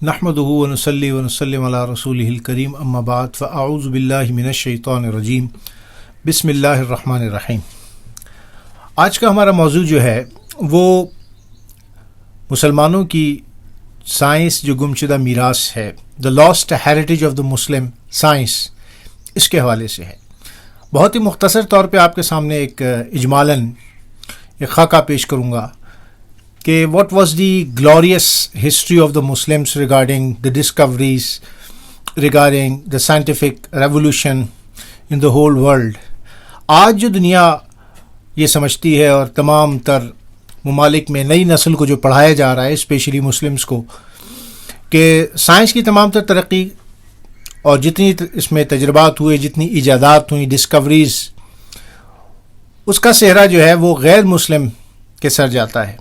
نحمدہ ونصلی ونسلم علی رسولہ الکریم اما بعد فاعوذ باللہ من الشیطان الرجیم بسم اللہ الرحمن الرحیم۔ آج کا ہمارا موضوع جو ہے وہ مسلمانوں کی سائنس جو گمشدہ میراث ہے، the lost heritage of the Muslim science, اس کے حوالے سے ہے۔ بہت ہی مختصر طور پہ آپ کے سامنے ایک اجمالاً ایک خاکہ پیش کروں گا کہ what was the glorious history of the Muslims regarding the discoveries, regarding the scientific revolution in the whole world۔ آج جو دنیا یہ سمجھتی ہے اور تمام تر ممالک میں نئی نسل کو جو پڑھایا جا رہا ہے، اسپیشلی مسلمس کو، کہ سائنس کی تمام تر ترقی اور جتنی اس میں تجربات ہوئے، جتنی ایجادات ہوئیں، ڈسکوریز، اس کا صحرا جو ہے وہ غیر مسلم کے سر جاتا ہے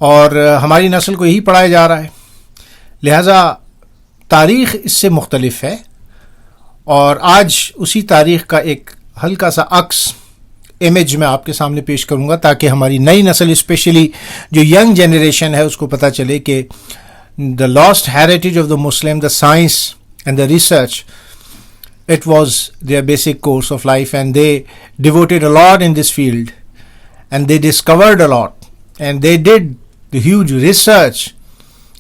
اور ہماری نسل کو یہی پڑھایا جا رہا ہے۔ لہٰذا تاریخ اس سے مختلف ہے اور آج اسی تاریخ کا ایک ہلکا سا عکس امیج میں آپ کے سامنے پیش کروں گا تاکہ ہماری نئی نسل، اسپیشلی جو ینگ جنریشن ہے، اس کو پتہ چلے کہ دا lost heritage of the Muslim, the science and the research, it was their basic course of life and they devoted a lot in this field and they discovered a lot and they did the huge research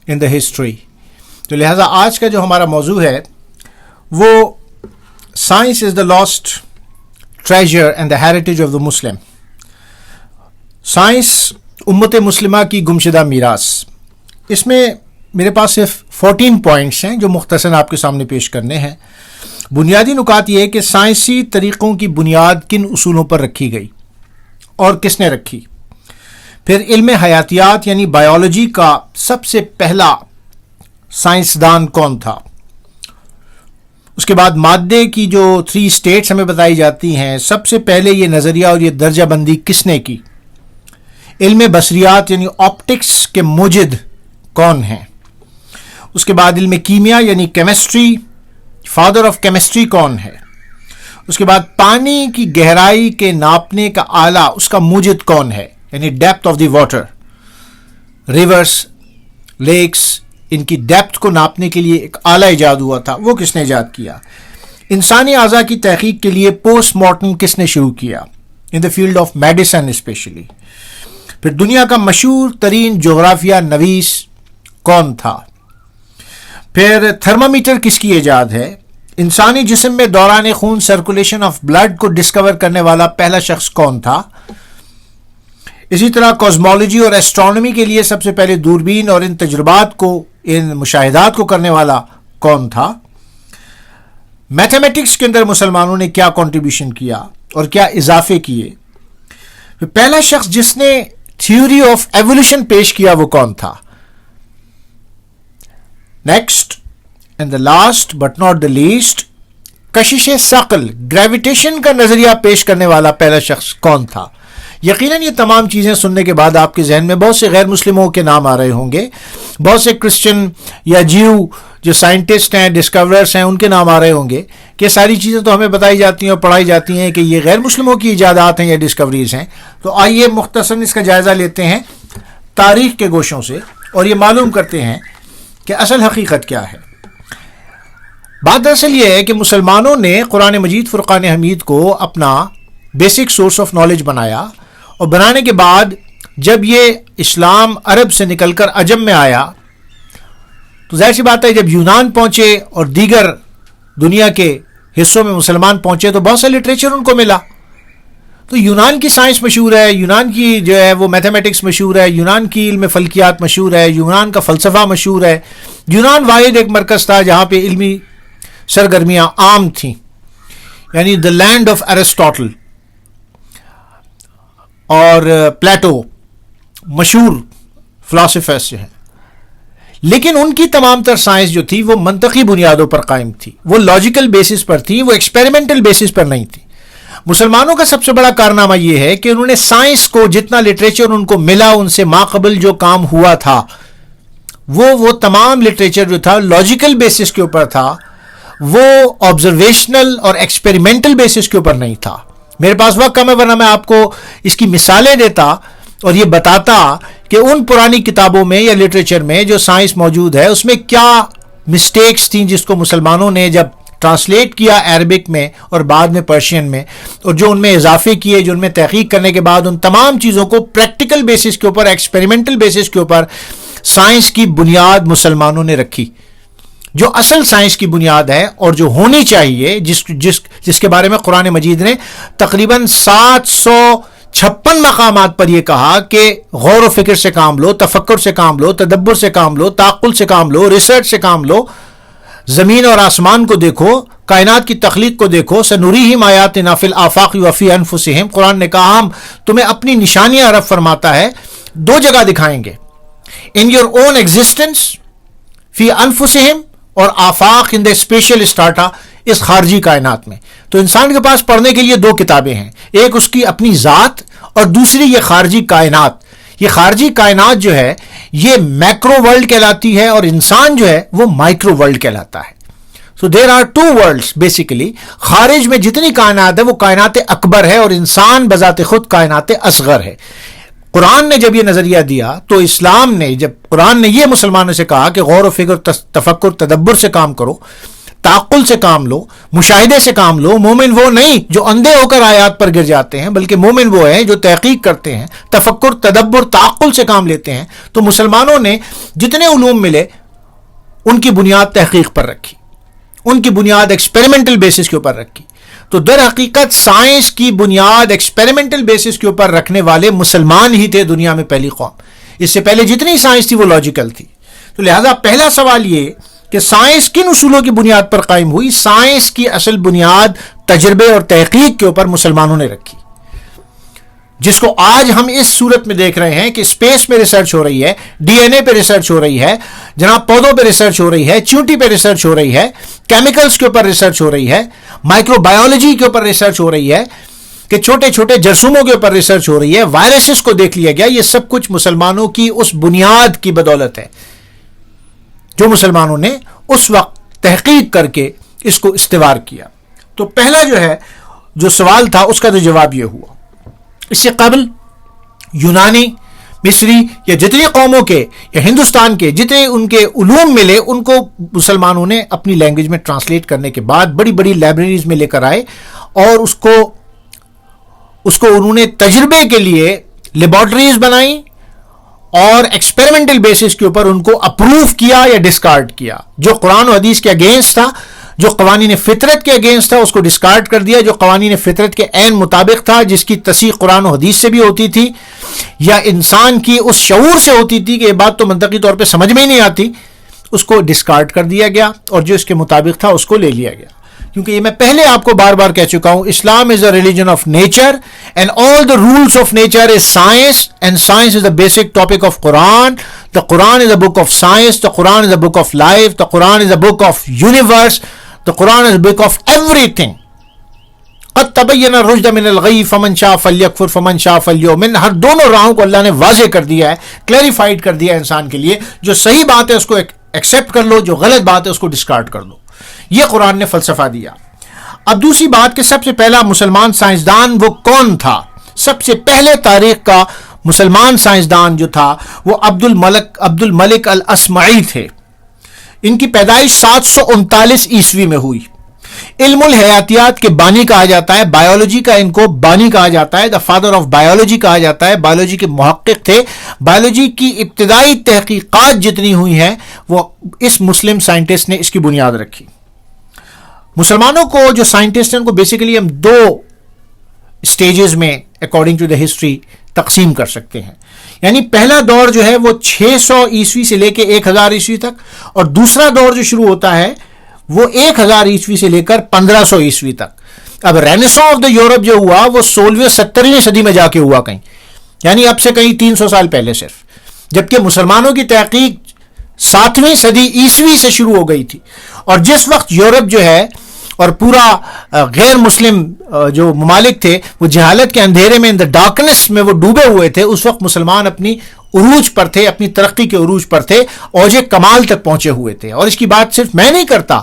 in the history۔ تو لہٰذا آج کا جو ہمارا موضوع ہے وہ science is the lost treasure and the heritage of the Muslim۔ Science امت مسلمہ کی گمشدہ میراث۔ اس میں میرے پاس صرف 14 پوائنٹس ہیں جو مختصراً آپ کے سامنے پیش کرنے ہیں۔ بنیادی نکات یہ ہے کہ سائنسی طریقوں کی بنیاد کن اصولوں پر رکھی گئی اور کس نے رکھی۔ پھر علم حیاتیات یعنی بایولوجی کا سب سے پہلا سائنسدان کون تھا۔ اس کے بعد مادے کی جو 3 اسٹیٹس ہمیں بتائی جاتی ہیں، سب سے پہلے یہ نظریہ اور یہ درجہ بندی کس نے کی۔ علم بصریات یعنی آپٹکس کے موجد کون ہیں۔ اس کے بعد علم کیمیا یعنی کیمسٹری، فادر آف کیمسٹری کون ہے۔ اس کے بعد پانی کی گہرائی کے ناپنے کا آلہ، اس کا موجد کون ہے، یعنی depth of the water, rivers, lakes, ان کی ڈیپتھ کو ناپنے کے لیے ایک آلہ ایجاد ہوا تھا، وہ کس نے ایجاد کیا۔ انسانی اعضاء کی تحقیق کے لیے پوسٹ مارٹم کس نے شروع کیا، in the field of medicine especially. پھر دنیا کا مشہور ترین جغرافیہ نویس کون تھا۔ پھر تھرمامیٹر کس کی ایجاد ہے۔ انسانی جسم میں دوران خون، سرکولیشن آف بلڈ کو ڈسکور کرنے والا پہلا شخص کون تھا۔ اسی طرح کوزمولوجی اور ایسٹرونومی کے لیے سب سے پہلے دوربین اور ان تجربات کو، ان مشاہدات کو کرنے والا کون تھا۔ میتھمیٹکس کے اندر مسلمانوں نے کیا کنٹریبیوشن کیا اور کیا اضافے کیے۔ پہلا شخص جس نے تھیوری آف ایوولوشن پیش کیا وہ کون تھا۔ Next and the last but not the least, کشش ثقل، گریویٹیشن کا نظریہ پیش کرنے والا پہلا شخص کون تھا۔ یقیناً یہ تمام چیزیں سننے کے بعد آپ کے ذہن میں بہت سے غیر مسلموں کے نام آ رہے ہوں گے، بہت سے کرسچن یا جیو جو سائنٹسٹ ہیں، ڈسکوررس ہیں، ان کے نام آ رہے ہوں گے کہ ساری چیزیں تو ہمیں بتائی جاتی ہیں اور پڑھائی جاتی ہیں کہ یہ غیر مسلموں کی ایجادات ہیں یا ڈسکوریز ہیں۔ تو آئیے مختصراً اس کا جائزہ لیتے ہیں تاریخ کے گوشوں سے اور یہ معلوم کرتے ہیں کہ اصل حقیقت کیا ہے۔ بات دراصل یہ ہے کہ مسلمانوں نے قرآن مجید فرقان حمید کو اپنا بیسک سورس آف نالج بنایا اور بنانے کے بعد جب یہ اسلام عرب سے نکل کر عجم میں آیا تو ظاہر سی بات ہے جب یونان پہنچے اور دیگر دنیا کے حصوں میں مسلمان پہنچے تو بہت سا لٹریچر ان کو ملا۔ تو یونان کی سائنس مشہور ہے، یونان کی جو ہے وہ میتھمیٹکس مشہور ہے، یونان کی علم فلکیات مشہور ہے، یونان کا فلسفہ مشہور ہے۔ یونان واحد ایک مرکز تھا جہاں پہ علمی سرگرمیاں عام تھیں، یعنی دا لینڈ آف ایرسٹاٹل اور پلیٹو مشہور فلاسفرز جو ہیں۔ لیکن ان کی تمام تر سائنس جو تھی وہ منطقی بنیادوں پر قائم تھی، وہ لاجیکل بیسس پر تھی، وہ ایکسپیریمنٹل بیسس پر نہیں تھی۔ مسلمانوں کا سب سے بڑا کارنامہ یہ ہے کہ انہوں نے سائنس کو، جتنا لٹریچر ان کو ملا، ان سے ماقبل جو کام ہوا تھا وہ تمام لٹریچر جو تھا لاجیکل بیسس کے اوپر تھا، وہ آبزرویشنل اور ایکسپیریمنٹل بیسس کے اوپر نہیں تھا۔ میرے پاس وقت کم ہے ورنہ میں آپ کو اس کی مثالیں دیتا اور یہ بتاتا کہ ان پرانی کتابوں میں یا لٹریچر میں جو سائنس موجود ہے اس میں کیا مسٹیکس تھیں جس کو مسلمانوں نے جب ٹرانسلیٹ کیا عربک میں اور بعد میں پرشین میں، اور جو ان میں اضافے کیے، جو ان میں تحقیق کرنے کے بعد ان تمام چیزوں کو پریکٹیکل بیسس کے اوپر، ایکسپیریمنٹل بیسس کے اوپر سائنس کی بنیاد مسلمانوں نے رکھی، جو اصل سائنس کی بنیاد ہے اور جو ہونی چاہیے، جس کے بارے میں قرآن مجید نے تقریباً 756 مقامات پر یہ کہا کہ غور و فکر سے کام لو، تفکر سے کام لو، تدبر سے کام لو، تعقل سے کام لو، ریسرچ سے کام لو، زمین اور آسمان کو دیکھو، کائنات کی تخلیق کو دیکھو، سنریہم آیاتنا فی الآفاق وفی انفسہم، قرآن نے کہا ہم تمہیں اپنی نشانیاں رب فرماتا ہے 2 جگہ دکھائیں گے، ان یور اون ایگزسٹنس فی انفسہم، اور آفاق ان دا اسپیشل اسٹارٹا، اس خارجی کائنات میں۔ تو انسان کے پاس پڑھنے کے لیے 2 کتابیں ہیں، ایک اس کی اپنی ذات اور دوسری یہ خارجی کائنات۔ یہ خارجی کائنات جو ہے یہ میکرو ورلڈ کہلاتی ہے اور انسان جو ہے وہ مائکرو ورلڈ کہلاتا ہے۔ سو دیر آر 2 ورلڈس بیسیکلی، خارج میں جتنی کائنات ہے وہ کائنات اکبر ہے اور انسان بذات خود کائنات اصغر ہے۔ قرآن نے جب یہ نظریہ دیا تو اسلام نے، جب قرآن نے یہ مسلمانوں سے کہا کہ غور و فکر، تفکر، تدبر سے کام کرو، تعقل سے کام لو، مشاہدے سے کام لو، مومن وہ نہیں جو اندھے ہو کر آیات پر گر جاتے ہیں، بلکہ مومن وہ ہیں جو تحقیق کرتے ہیں، تفکر، تدبر، تعقل سے کام لیتے ہیں۔ تو مسلمانوں نے جتنے علوم ملے ان کی بنیاد تحقیق پر رکھی، ان کی بنیاد ایکسپیریمنٹل بیسس کے اوپر رکھی۔ تو در حقیقت سائنس کی بنیاد ایکسپیریمنٹل بیسس کے اوپر رکھنے والے مسلمان ہی تھے دنیا میں پہلی قوم۔ اس سے پہلے جتنی سائنس تھی وہ لاجیکل تھی۔ تو لہذا پہلا سوال یہ کہ سائنس کن اصولوں کی بنیاد پر قائم ہوئی؟ سائنس کی اصل بنیاد تجربے اور تحقیق کے اوپر مسلمانوں نے رکھی، جس کو آج ہم اس صورت میں دیکھ رہے ہیں کہ اسپیس میں ریسرچ ہو رہی ہے، ڈی این اے پہ ریسرچ ہو رہی ہے، جناب پودوں پہ ریسرچ ہو رہی ہے، چیونٹی پہ ریسرچ ہو رہی ہے، کیمیکلز کے اوپر ریسرچ ہو رہی ہے، مائکرو بایولوجی کے اوپر ریسرچ ہو رہی ہے، کہ چھوٹے چھوٹے جرثوموں کے اوپر ریسرچ ہو رہی ہے، وائرسز کو دیکھ لیا گیا۔ یہ سب کچھ مسلمانوں کی اس بنیاد کی بدولت ہے جو مسلمانوں نے اس وقت تحقیق کر کے اس کو استوار کیا۔ تو پہلا جو سوال تھا اس کا تو جواب یہ ہوا۔ اس سے قبل یونانی، مصری یا جتنی قوموں کے یا ہندوستان کے جتنے ان کے علوم ملے ان کو مسلمانوں نے اپنی لینگویج میں ٹرانسلیٹ کرنے کے بعد بڑی بڑی لائبریریز میں لے کر آئے اور اس کو انہوں نے تجربے کے لیے لیبارٹریز بنائیں اور ایکسپیریمنٹل بیسس کے اوپر ان کو اپروو کیا یا ڈسکارڈ کیا۔ جو قرآن و حدیث کے اگینسٹ تھا، جو قوانین فطرت کے اگینسٹ تھا، اس کو ڈسکارڈ کر دیا۔ جو قوانین فطرت کے عین مطابق تھا، جس کی تصحیح قرآن و حدیث سے بھی ہوتی تھی یا انسان کی اس شعور سے ہوتی تھی کہ یہ بات تو منطقی طور پہ سمجھ میں ہی نہیں آتی، اس کو ڈسکارڈ کر دیا گیا اور جو اس کے مطابق تھا اس کو لے لیا گیا۔ کیونکہ یہ میں پہلے آپ کو بار بار کہہ چکا ہوں، Islam is a religion of nature and all the rules of nature is science and science is the basic topic of Quran. The Quran is a book of science, the Quran is a book of life, the Quran is a book of universe, the Quran is a book of everything. قد تبین الرشد من الغی فمن شاء فلیکفر فمن شاء فلیؤمن۔ ہر دونوں راہوں کو اللہ نے واضح کر دیا ہے، کلیریفائڈ کر دیا ہے انسان کے لیے۔ جو صحیح بات ہے اس کو ایکسیپٹ کر لو، جو غلط بات ہے اس کو ڈسکارڈ کر دو۔ یہ قرآن نے فلسفہ دیا۔ اب دوسری بات کہ سب سے پہلا مسلمان سائنسدان وہ کون تھا؟ سب سے پہلے تاریخ کا مسلمان سائنسدان جو تھا وہ عبد الملک الاسمعی تھے۔ ان کی پیدائش 739 عیسوی میں ہوئی۔ علم الحیاتیات کے بانی کہا جاتا ہے، بایولوجی کا ان کو بانی کہا جاتا ہے، دا فادر آف بایولوجی کہا جاتا ہے۔ بایولوجی کے محقق تھے۔ بایولوجی کی ابتدائی تحقیقات جتنی ہوئی ہیں وہ اس مسلم سائنٹسٹ نے اس کی بنیاد رکھی۔ مسلمانوں کو جو سائنٹسٹ ہیں ان کو بیسیکلی ہم 2 اسٹیجز میں اکارڈنگ ٹو دا ہسٹری تقسیم کر سکتے ہیں۔ یعنی پہلا دور جو ہے وہ 600 عیسوی سے لے کے 1000 عیسوی تک، اور دوسرا دور جو شروع ہوتا ہے وہ 1000 عیسوی سے لے کر 1500 عیسوی تک۔ اب رینیسانس آف دا یورپ جو ہوا وہ 16ویں 17ویں صدی میں جا کے ہوا کہیں، یعنی اب سے کہیں 300 سال پہلے صرف، جبکہ مسلمانوں کی تحقیق 7ویں صدی عیسوی سے شروع ہو گئی تھی۔ اور جس وقت یورپ جو ہے اور پورا غیر مسلم جو ممالک تھے وہ جہالت کے اندھیرے میں، ان دا ڈارکنس میں وہ ڈوبے ہوئے تھے، اس وقت مسلمان اپنی عروج پر تھے، اپنی ترقی کے عروج پر تھے، اوج کمال تک پہنچے ہوئے تھے۔ اور اس کی بات صرف میں نہیں کرتا،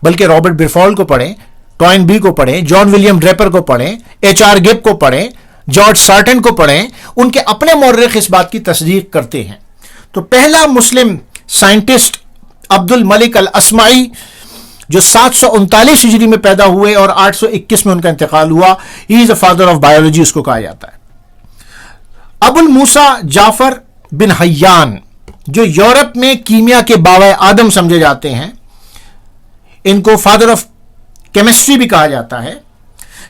بلکہ رابرٹ برفال کو پڑھیں، ٹوائن بی کو پڑھیں، جان ولیم ڈریپر کو پڑھیں، ایچ آر گب کو پڑھیں، جارج سارٹن کو پڑھیں، ان کے اپنے مورخ اس بات کی تصدیق کرتے ہیں. تو پہلا مسلم سائنٹسٹ عبد الملک الاسمعی جو 739 ہجری میں پیدا ہوئے اور 821 میں ان کا انتقال ہوا، ہی از اے فادر آف بایولوجی اس کو کہا جاتا ہے. ابو الموسیٰ جعفر بن حیان جو یورپ میں کیمیا کے بابائے آدم سمجھے جاتے ہیں، ان کو فادر آف کیمسٹری بھی کہا جاتا ہے.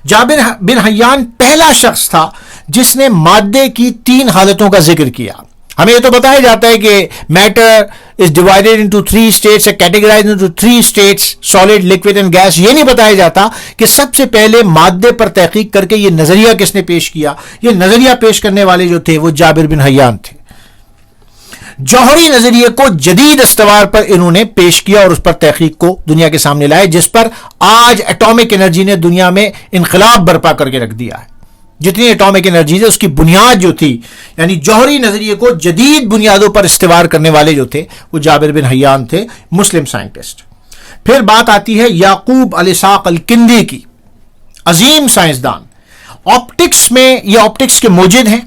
جابر بن حیان پہلا شخص تھا جس نے مادے کی 3 حالتوں کا ذکر کیا. ہمیں یہ تو بتایا جاتا ہے کہ matter is divided into 3 states, categorized into 3 states, solid, liquid and gas. یہ نہیں بتایا جاتا کہ سب سے پہلے مادے پر تحقیق کر کے یہ نظریہ کس نے پیش کیا. یہ نظریہ پیش کرنے والے جو تھے وہ جابر بن حیان تھے. جوہری نظریے کو جدید استوار پر انہوں نے پیش کیا اور اس پر تحقیق کو دنیا کے سامنے لائے، جس پر آج ایٹامک انرجی نے دنیا میں انقلاب برپا کر کے رکھ دیا ہے. جتنی ایٹامک انرجی ہے اس کی بنیاد جو تھی، یعنی جوہری نظریے کو جدید بنیادوں پر استوار کرنے والے جو تھے وہ جابر بن حیان تھے، مسلم سائنٹسٹ. پھر بات آتی ہے یعقوب الاسحاق الکندی کی، عظیم سائنسدان. آپٹکس میں یہ آپٹکس کے موجد ہیں،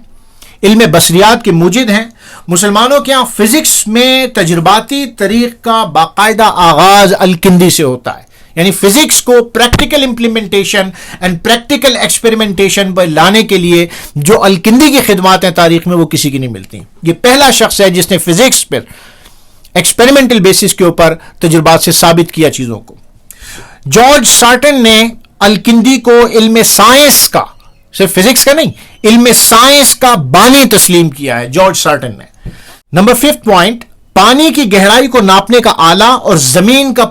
علم بصریات کے موجد ہیں. مسلمانوں کے ہاں فزکس میں تجرباتی طریق کا باقاعدہ آغاز الکندی سے ہوتا ہے، یعنی فزکس کو practical implementation and practical experimentation پر لانے کے لیے جو الکندی کی خدمات ہیں تاریخ میں وہ کسی کی نہیں ملتی. یہ پہلا شخص ہے جس نے فزکس پر ایکسپیریمنٹل بیسس کے اوپر تجربات سے ثابت کیا چیزوں کو. جارج سارٹن نے الکندی کو علم سائنس کا، صرف فزکس کا نہیں، علم سائنس کا بانی تسلیم کیا ہے جارج سارٹن نے. نمبر 5 پوائنٹ، پانی کی گہرائی کو ناپنے کا آلہ اور زمین کا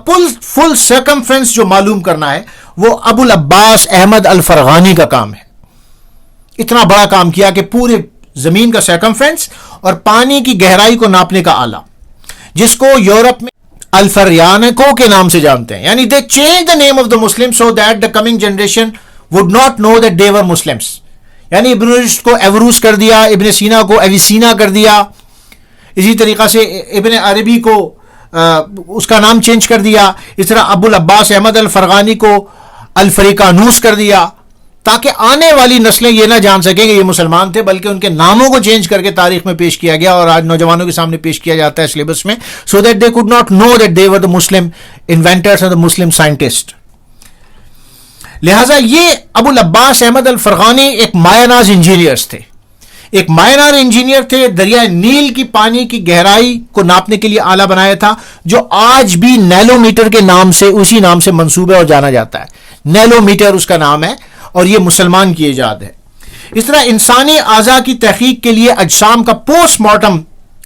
فل سرکمفرنس جو معلوم کرنا ہے وہ ابو العباس احمد الفرغانی کا کام ہے. اتنا بڑا کام کیا کہ پورے زمین کا سرکمفرنس اور پانی کی گہرائی کو ناپنے کا آلہ، جس کو یورپ میں الفریانکو کے نام سے جانتے ہیں. یعنی they changed the name of the Muslims so that the coming generation would not know that they were Muslims. یعنی ابن رشد کو ایوروس کر دیا، ابن سینا کو ایویسینا کر دیا، اسی طریقہ سے ابن عربی کو اس کا نام چینج کر دیا، اس طرح ابو العباس احمد الفرغانی کو الفریقانوس کر دیا، تاکہ آنے والی نسلیں یہ نہ جان سکیں کہ یہ مسلمان تھے، بلکہ ان کے ناموں کو چینج کر کے تاریخ میں پیش کیا گیا اور آج نوجوانوں کے سامنے پیش کیا جاتا ہے سلیبس میں، so that they could not know that they were the Muslim inventors اور دا مسلم سائنٹسٹ. لہٰذا یہ ابو العباس احمد الفرغانی ایک مایہ ناز انجینئرز تھے، ایک مایہ ناز انجینئر تھے. دریائے نیل کی پانی کی گہرائی کو ناپنے کے لیے آلہ بنایا تھا جو آج بھی نیلو میٹر کے نام سے، اسی نام سے منسوب ہے اور جانا جاتا ہے. نیلو میٹر اس کا نام ہے اور یہ مسلمان کی ایجاد ہے. اس طرح انسانی اعضاء کی تحقیق کے لیے اجسام کا پوسٹ مارٹم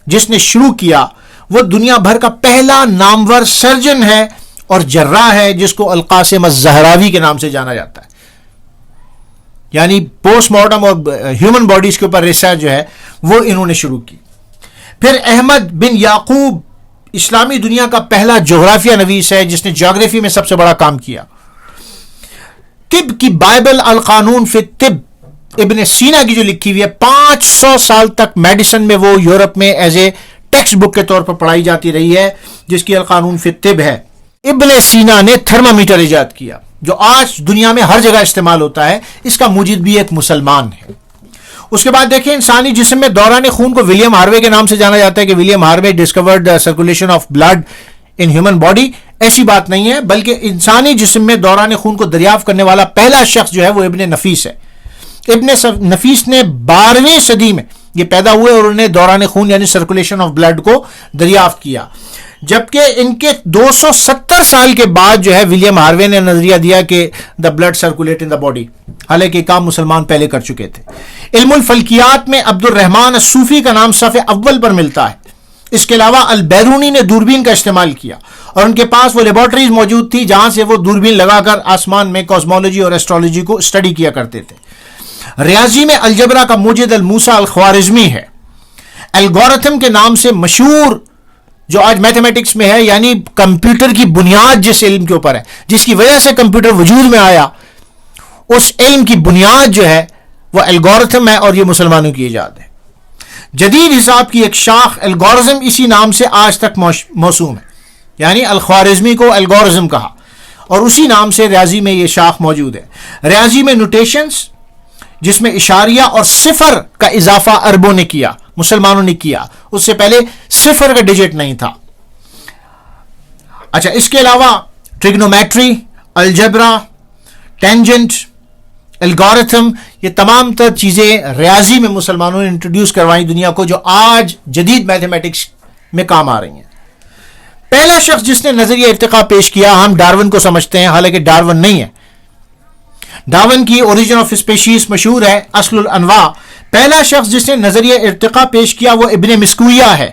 جس نے شروع کیا وہ دنیا بھر کا پہلا نامور سرجن ہے اور جراح ہے، جس کو القاسم الزہراوی کے نام سے جانا جاتا ہے. یعنی پوسٹ مارٹم اور ہیومن باڈیز کے اوپر ریسرچ جو ہے وہ انہوں نے شروع کی. پھر احمد بن یعقوب اسلامی دنیا کا پہلا جغرافیہ نویس ہے جس نے جغرافی میں سب سے بڑا کام کیا. طب کی بائبل القانون فی الطب ابن سینا کی جو لکھی ہوئی ہے 500 سال تک میڈیسن میں وہ یورپ میں ایز اے ٹیکسٹ بک کے طور پر پڑھائی جاتی رہی ہے، جس کی القانون فی الطب ہے. ابن سینا نے تھرمامیٹر ایجاد کیا جو آج دنیا میں ہر جگہ استعمال ہوتا ہے، اس کا موجد بھی ایک مسلمان ہے. اس کے بعد دیکھیں انسانی جسم میں دوران خون کو ولیم ہاروے کے نام سے جانا جاتا ہے کہ William Harvey discovered circulation of blood in human body. ایسی بات نہیں ہے، بلکہ انسانی جسم میں دوران خون کو دریافت کرنے والا پہلا شخص جو ہے وہ ابن نفیس ہے. ابن نفیس نے 12ویں صدی میں یہ پیدا ہوئے اور انہوں نے دوران خون یعنی سرکولیشن آف بلڈ کو دریافت کیا، جبکہ ان کے 270 سال کے بعد جو ہے ولیم ہاروے نے نظریہ دیا کہ the blood circulate in the body, حالانکہ کام مسلمان پہلے کر چکے تھے. علم الفلکیات میں عبد الرحمن الصوفی کا نام صفحے اول پر ملتا ہے. اس کے علاوہ البیرونی نے دوربین کا استعمال کیا اور ان کے پاس وہ لیبارٹریز موجود تھی جہاں سے وہ دوربین لگا کر آسمان میں کاسمولوجی اور ایسٹرولوجی کو اسٹڈی کیا کرتے تھے. ریاضی میں الجبرا کا موجد الموسیٰ الخوارزمی ہے. الگورتھم کے نام سے مشہور جو آج میتھمیٹکس میں ہے، یعنی کمپیوٹر کی بنیاد جس علم کے اوپر ہے، جس کی وجہ سے کمپیوٹر وجود میں آیا، اس علم کی بنیاد جو ہے وہ الگورتھم ہے اور یہ مسلمانوں کی ایجاد ہے. جدید حساب کی ایک شاخ الگورزم اسی نام سے آج تک موسوم ہے، یعنی الخوارزمی کو الگورزم کہا اور اسی نام سے ریاضی میں یہ شاخ موجود ہے. ریاضی میں نوٹیشنز جس میں اشاریہ اور صفر کا اضافہ عربوں نے کیا، مسلمانوں نے کیا، اس سے پہلے صفر کا ڈیجٹ نہیں تھا۔ اچھا، اس کے علاوہ ٹریگنومیٹری، الجبرا، ٹینجنٹ، الگورتھم، یہ تمام تر چیزیں ریاضی میں مسلمانوں نے انٹروڈیوس کروائیں دنیا کو، جو آج جدید میتھمیٹکس میں کام آ رہی ہیں۔ پہلا شخص جس نے نظریہ ارتقاء پیش کیا، ہم ڈارون کو سمجھتے ہیں، حالانکہ ڈارون نہیں ہے۔ ڈارون کی اوریجن آف اسپیشیز مشہور ہے، اصل الانواع۔ پہلا شخص جس نے نظریہ ارتقاء پیش کیا وہ ابن مسکویہ ہے،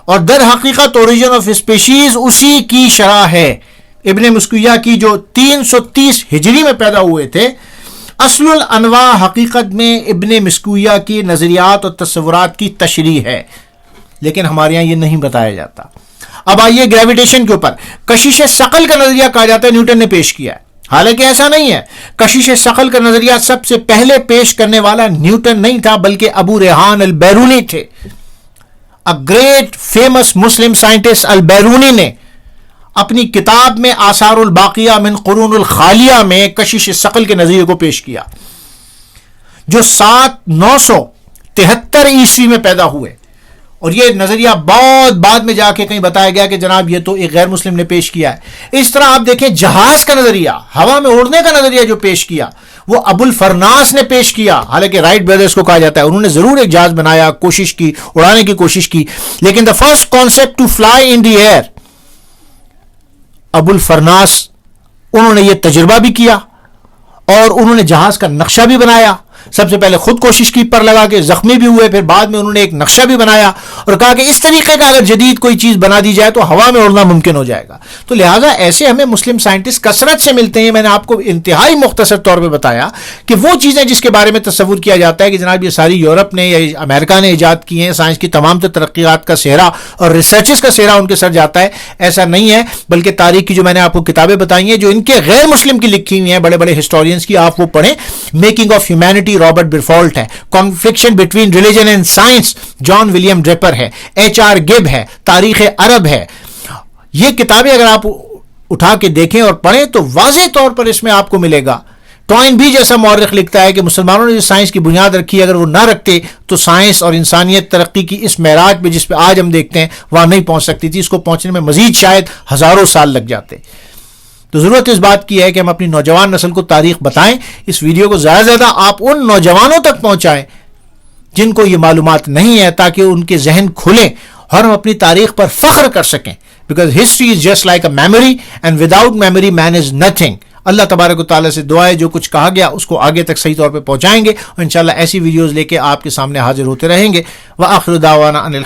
اور در حقیقت اوریجن آف اسپیشیز اسی کی شرح ہے، ابن مسکویہ کی، جو 330 ہجری میں پیدا ہوئے تھے۔ اصل الانواع حقیقت میں ابن مسکویہ کی نظریات اور تصورات کی تشریح ہے، لیکن ہمارے یہاں یہ نہیں بتایا جاتا۔ اب آئیے گریویٹیشن کے اوپر، کشش ثقل کا نظریہ کہا جاتا ہے نیوٹن نے پیش کیا ہے، حالانکہ ایسا نہیں ہے۔ کشش ثقل کا نظریہ سب سے پہلے پیش کرنے والا نیوٹن نہیں تھا، بلکہ ابو ریحان البیرونی تھے۔ گریٹ فیمس مسلم سائنٹسٹ البیرونی نے اپنی کتاب میں آثار الباقیہ من قرون الخالیہ میں کشش ثقل کے نظریے کو پیش کیا، جو 973 عیسوی میں پیدا ہوئے، اور یہ نظریہ بہت بعد میں جا کے کہیں بتایا گیا کہ جناب یہ تو ایک غیر مسلم نے پیش کیا ہے۔ اس طرح آپ دیکھیں جہاز کا نظریہ، ہوا میں اڑنے کا نظریہ جو پیش کیا وہ ابو الفرناس نے پیش کیا، حالانکہ رائٹ بردرز کو کہا جاتا ہے، انہوں نے ضرور ایک جہاز بنایا، کوشش کی، اڑانے کی کوشش کی، لیکن the first concept to fly in the air, ابو الفرناس، انہوں نے یہ تجربہ بھی کیا اور انہوں نے جہاز کا نقشہ بھی بنایا۔ سب سے پہلے خود کوشش کی، پر لگا کے زخمی بھی ہوئے، پھر بعد میں انہوں نے ایک نقشہ بھی بنایا اور کہا کہ اس طریقے کا اگر جدید کوئی چیز بنا دی جائے تو ہوا میں اڑنا ممکن ہو جائے گا۔ تو لہٰذا ایسے ہمیں مسلم سائنٹسٹ کثرت سے ملتے ہیں۔ میں نے آپ کو انتہائی مختصر طور پہ بتایا کہ وہ چیزیں جس کے بارے میں تصور کیا جاتا ہے کہ جناب یہ ساری یورپ نے یا امریکہ نے ایجاد کی ہیں، سائنس کی تمام تر ترقیات کا سہرا اور ریسرچز کا سہرا ان کے سر جاتا ہے، ایسا نہیں ہے، بلکہ تاریخ کی جو میں نے آپ کو کتابیں بتائی ہیں جو ان کے غیر مسلم کی لکھی ہوئی ہیں، بڑے بڑے ہسٹورینز کی، آپ وہ پڑھیں۔ Making of humanity Robert Briffault ہے، conflict between religion and science John William Draper ہے، ایچ آر گب ہے، تاریخ عرب ہے۔ یہ کتابیں اگر آپ اٹھا کے دیکھیں اور پڑھیں تو واضح طور پر اس میں آپ کو ملے گا۔ ٹوائن بھی جیسا مورخ لکھتا ہے کہ مسلمانوں نے جو سائنس کی بنیاد رکھی، اگر وہ نہ رکھتے تو سائنس اور انسانیت ترقی کی اس معراج پہ جس پہ آج ہم دیکھتے ہیں وہاں نہیں پہنچ سکتی تھی، اس کو پہنچنے میں مزید شاید ہزاروں سال لگ جاتے۔ تو ضرورت اس بات کی ہے کہ ہم اپنی نوجوان نسل کو تاریخ بتائیں، اس ویڈیو کو زیادہ سے زیادہ آپ ان نوجوانوں تک پہنچائیں جن کو یہ معلومات نہیں ہے، تاکہ ان کے ذہن کھلیں اور ہم اپنی تاریخ پر فخر کر سکیں، because history is just like a memory and without memory man is nothing. اللہ تبارک و تعالیٰ سے دعا ہے جو کچھ کہا گیا اس کو آگے تک صحیح طور پہ پہنچائیں گے، اور انشاءاللہ ایسی ویڈیوز لے کے آپ کے سامنے حاضر ہوتے رہیں گے۔ وآخر دعوانا ان